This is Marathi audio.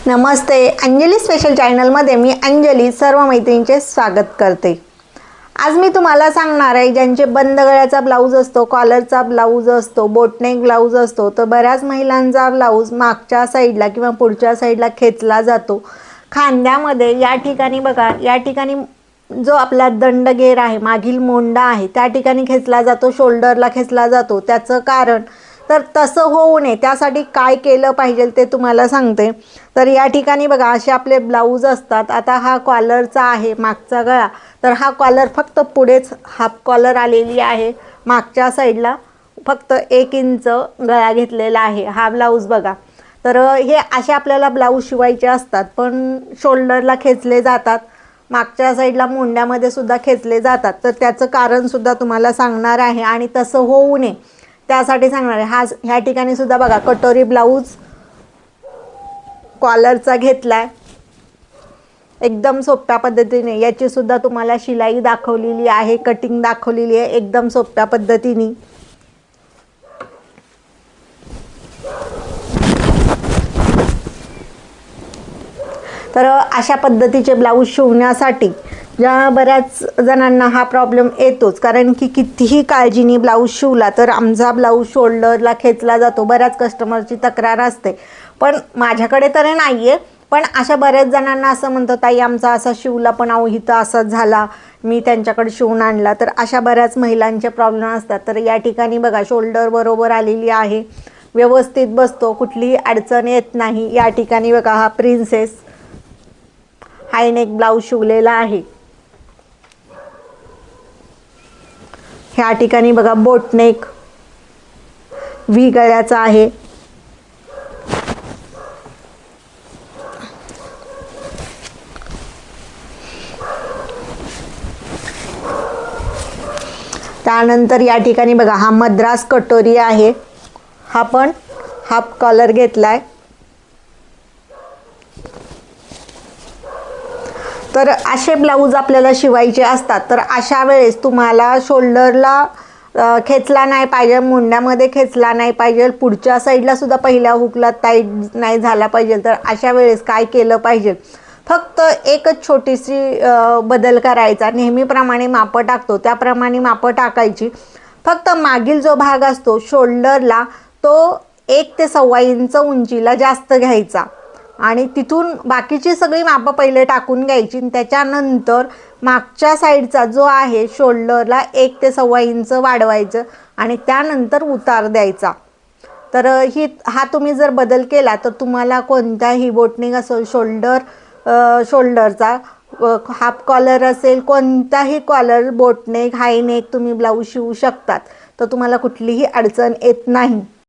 नमस्ते, अंजली स्पेशल चॅनलमध्ये मी अंजली सर्व मैत्रिणींचे स्वागत करते। आज मी तुम्हाला सांगणार आहे ज्यांचे बंद गळ्याचा ब्लाऊज असतो, कॉलरचा ब्लाऊज असतो, बोटनेक ब्लाऊज असतो, तर बऱ्याच महिलांचा ब्लाऊज मागच्या साईडला किंवा पुढच्या साईडला खेचला जातो। खांद्यामध्ये या ठिकाणी बघा, या ठिकाणी जो आपला दंडगेर आहे, मागील मोंडा आहे, त्या ठिकाणी खेचला जातो, शोल्डरला खेचला जातो। त्याचं कारण तर तसं होऊ नये त्यासाठी काय केलं पाहिजे ते तुम्हाला सांगते। तर या ठिकाणी बघा, असे आपले ब्लाऊज असतात। आता हा कॉलरचा आहे मागचा गळा, तर हा कॉलर फक्त पुढेच हाफ कॉलर आलेली आहे, मागच्या साईडला फक्त 1 इंच गळा घेतलेला आहे हा ब्लाऊज बघा। तर हे असे आपल्याला ब्लाऊज शिवायचे असतात, पण शोल्डरला खेचले जातात, मागच्या साईडला मोंड्यामध्ये सुद्धा खेचले जातात। तर त्याचं कारण सुद्धा तुम्हाला सांगणार आहे आणि तसं होऊ नये त्यासाठी सांगणार आहे। ह्या ठिकाणी सुद्धा बघा, कटोरी ब्लाऊज कॉलरचा घेतलाय, एकदम सोप्या पद्धतीने याची सुद्धा तुम्हाला शिलाई दाखवलेली आहे, कटिंग दाखवलेली आहे एकदम सोप्या पद्धतीने। तर अशा पद्धतीचे ब्लाऊज शिवण्यासाठी ज्या बऱ्याच जणांना हा प्रॉब्लेम येतोच, कारण की कितीही काळजीने ब्लाऊज शिवला तर आमचा ब्लाऊज शोल्डरला खेचला जातो, बऱ्याच कस्टमरची तक्रार असते। पण माझ्याकडे तर नाही आहे, पण अशा बऱ्याच जणांना असं म्हणतात, ताई आमचा असा शिवला पण अहो इथं असाच झाला, मी त्यांच्याकडे शिवून आणला। तर अशा बऱ्याच महिलांचे प्रॉब्लेम असतात। तर या ठिकाणी बघा, शोल्डर बरोबर आलेली आहे, व्यवस्थित बसतो, कुठलीही अडचण येत नाही। या ठिकाणी बघा, हा प्रिन्सेस हायनेक ब्लाऊज शिवलेला आहे। ह्या ठिकाणी बघा, बोटनेक व्ही गळ्याचा आहे। त्यानंतर या ठिकाणी बघा, हा मद्रास कटोरी आहे, हा पण हाफ कॉलर घेतलाय। तर असे ब्लाऊज आपल्याला शिवायचे असतात, तर अशा वेळेस तुम्हाला शोल्डरला खेचला नाही पाहिजे, मुंड्यामध्ये खेचला नाही पाहिजे, पुढच्या साईडला सुद्धा पहिल्या हुकला टाईट नाही झाला पाहिजे। तर अशा वेळेस काय केलं पाहिजे, फक्त एकच छोटीशी बदल करायचा। नेहमीप्रमाणे मापं टाकतो त्याप्रमाणे मापं टाकायची, फक्त मागील जो भाग असतो शोल्डरला तो 1 ते 1.25 इंच उंचीला जास्त घ्यायचा आणि तिथून बाकीची सगळी मापं पहिले टाकून घ्यायची। त्याच्यानंतर मागच्या साईडचा जो आहे शोल्डरला 1 ते 1.25 इंच वाढवायचं आणि त्यानंतर उतार द्यायचा। तर हा तुम्ही जर बदल केला तर तुम्हाला कोणताही बोटनेक असेल, शोल्डरचा हाफ कॉलर असेल, कोणताही कॉलर, बोटनेक, हायनेक तुम्ही ब्लाऊज शिवू शकतात, तर तुम्हाला कुठलीही अडचण येत नाही।